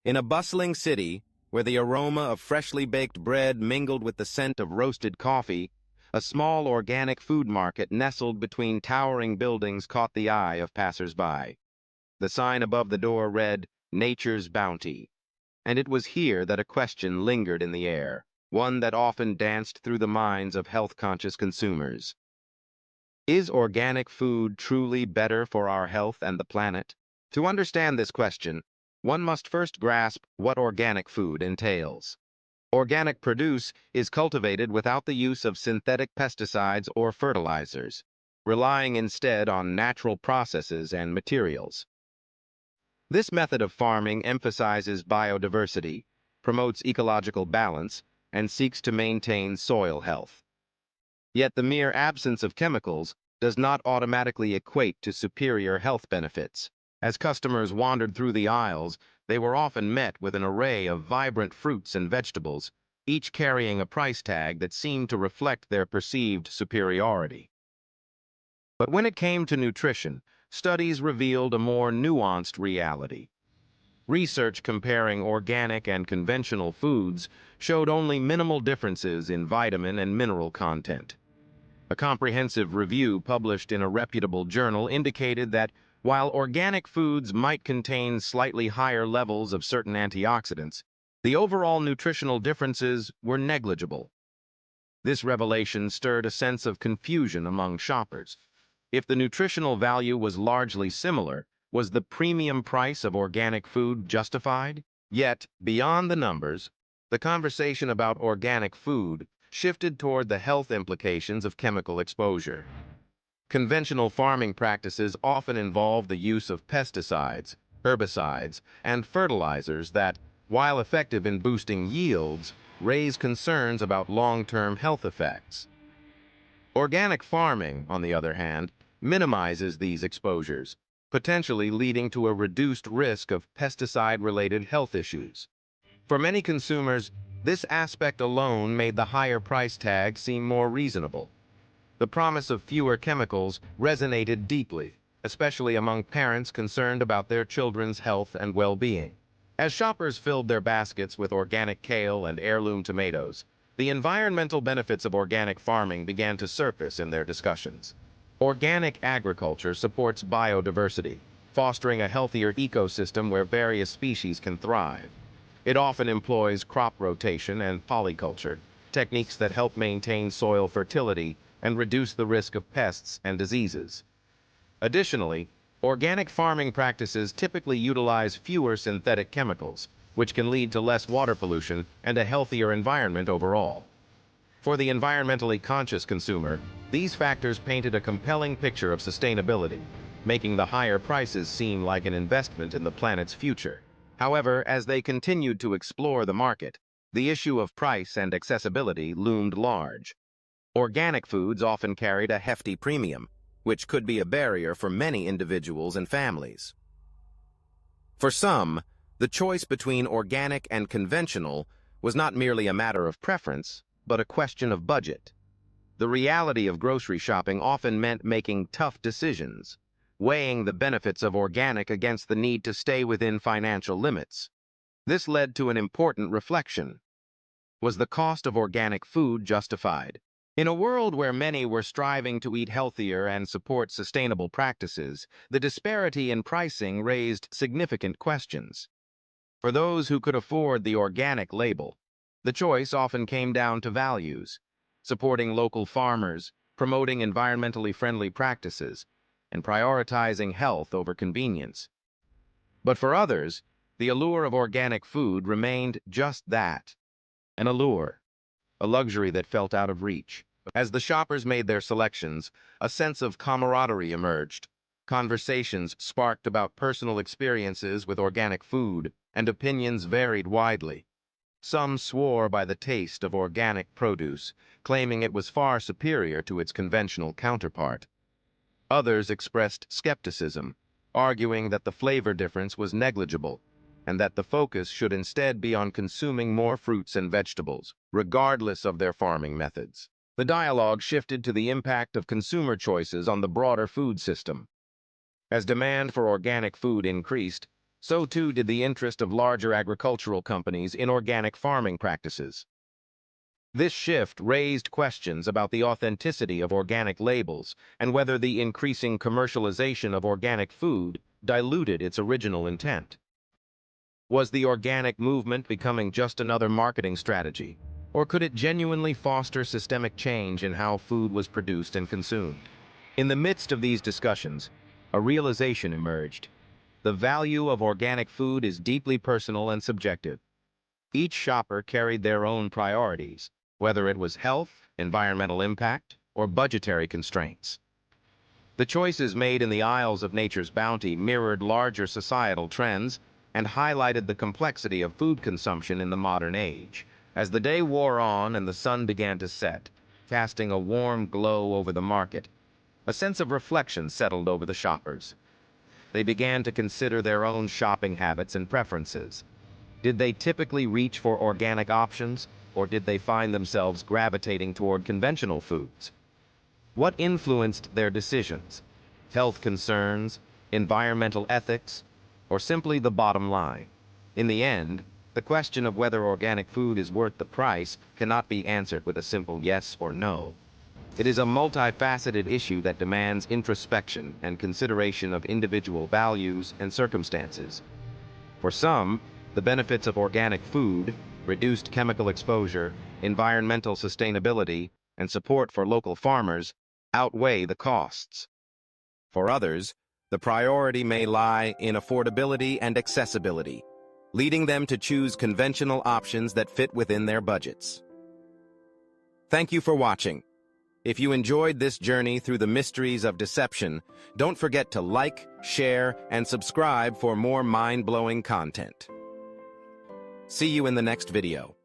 In a bustling city, where the aroma of freshly baked bread mingled with the scent of roasted coffee, a small organic food market nestled between towering buildings caught the eye of passers-by. The sign above the door read, "Nature's Bounty," and it was here that a question lingered in the air, one that often danced through the minds of health-conscious consumers. Is organic food truly better for our health and the planet? To understand this question, one must first grasp what organic food entails. Organic produce is cultivated without the use of synthetic pesticides or fertilizers, relying instead on natural processes and materials. This method of farming emphasizes biodiversity, promotes ecological balance, and seeks to maintain soil health. Yet the mere absence of chemicals does not automatically equate to superior health benefits. As customers wandered through the aisles, they were often met with an array of vibrant fruits and vegetables, each carrying a price tag that seemed to reflect their perceived superiority. But when it came to nutrition, studies revealed a more nuanced reality. Research comparing organic and conventional foods showed only minimal differences in vitamin and mineral content. A comprehensive review published in a reputable journal indicated that while organic foods might contain slightly higher levels of certain antioxidants, the overall nutritional differences were negligible. This revelation stirred a sense of confusion among shoppers. If the nutritional value was largely similar, was the premium price of organic food justified? Yet, beyond the numbers, the conversation about organic food shifted toward the health implications of chemical exposure. Conventional farming practices often involve the use of pesticides, herbicides, and fertilizers that, while effective in boosting yields, raise concerns about long-term health effects. Organic farming, on the other hand, minimizes these exposures, potentially leading to a reduced risk of pesticide-related health issues. For many consumers, this aspect alone made the higher price tag seem more reasonable. The promise of fewer chemicals resonated deeply, especially among parents concerned about their children's health and well-being. As shoppers filled their baskets with organic kale and heirloom tomatoes, the environmental benefits of organic farming began to surface in their discussions. Organic agriculture supports biodiversity, fostering a healthier ecosystem where various species can thrive. It often employs crop rotation and polyculture, techniques that help maintain soil fertility and reduce the risk of pests and diseases. Additionally, organic farming practices typically utilize fewer synthetic chemicals, which can lead to less water pollution and a healthier environment overall. For the environmentally conscious consumer, these factors painted a compelling picture of sustainability, making the higher prices seem like an investment in the planet's future. However, as they continued to explore the market, the issue of price and accessibility loomed large. Organic foods often carried a hefty premium, which could be a barrier for many individuals and families. For some, the choice between organic and conventional was not merely a matter of preference, but a question of budget. The reality of grocery shopping often meant making tough decisions, weighing the benefits of organic against the need to stay within financial limits. This led to an important reflection. Was the cost of organic food justified? In a world where many were striving to eat healthier and support sustainable practices, the disparity in pricing raised significant questions. For those who could afford the organic label, the choice often came down to values, supporting local farmers, promoting environmentally friendly practices, and prioritizing health over convenience. But for others, the allure of organic food remained just that, an allure, a luxury that felt out of reach. As the shoppers made their selections, a sense of camaraderie emerged. Conversations sparked about personal experiences with organic food, and opinions varied widely. Some swore by the taste of organic produce, claiming it was far superior to its conventional counterpart. Others expressed skepticism, arguing that the flavor difference was negligible, and that the focus should instead be on consuming more fruits and vegetables, regardless of their farming methods. The dialogue shifted to the impact of consumer choices on the broader food system. As demand for organic food increased, So too did the interest of larger agricultural companies in organic farming practices. This shift raised questions about the authenticity of organic labels and whether the increasing commercialization of organic food diluted its original intent. Was the organic movement becoming just another marketing strategy, or could it genuinely foster systemic change in how food was produced and consumed? In the midst of these discussions, a realization emerged. The value of organic food is deeply personal and subjective. Each shopper carried their own priorities, whether it was health, environmental impact, or budgetary constraints. The choices made in the aisles of Nature's Bounty mirrored larger societal trends and highlighted the complexity of food consumption in the modern age. As the day wore on and the sun began to set, casting a warm glow over the market, a sense of reflection settled over the shoppers. They began to consider their own shopping habits and preferences. Did they typically reach for organic options, or did they find themselves gravitating toward conventional foods? What influenced their decisions? Health concerns, environmental ethics, or simply the bottom line? In the end, the question of whether organic food is worth the price cannot be answered with a simple yes or no. It is a multifaceted issue that demands introspection and consideration of individual values and circumstances. For some, the benefits of organic food, reduced chemical exposure, environmental sustainability, and support for local farmers outweigh the costs. For others, the priority may lie in affordability and accessibility, leading them to choose conventional options that fit within their budgets. Thank you for watching. If you enjoyed this journey through the mysteries of deception, don't forget to like, share, and subscribe for more mind-blowing content. See you in the next video.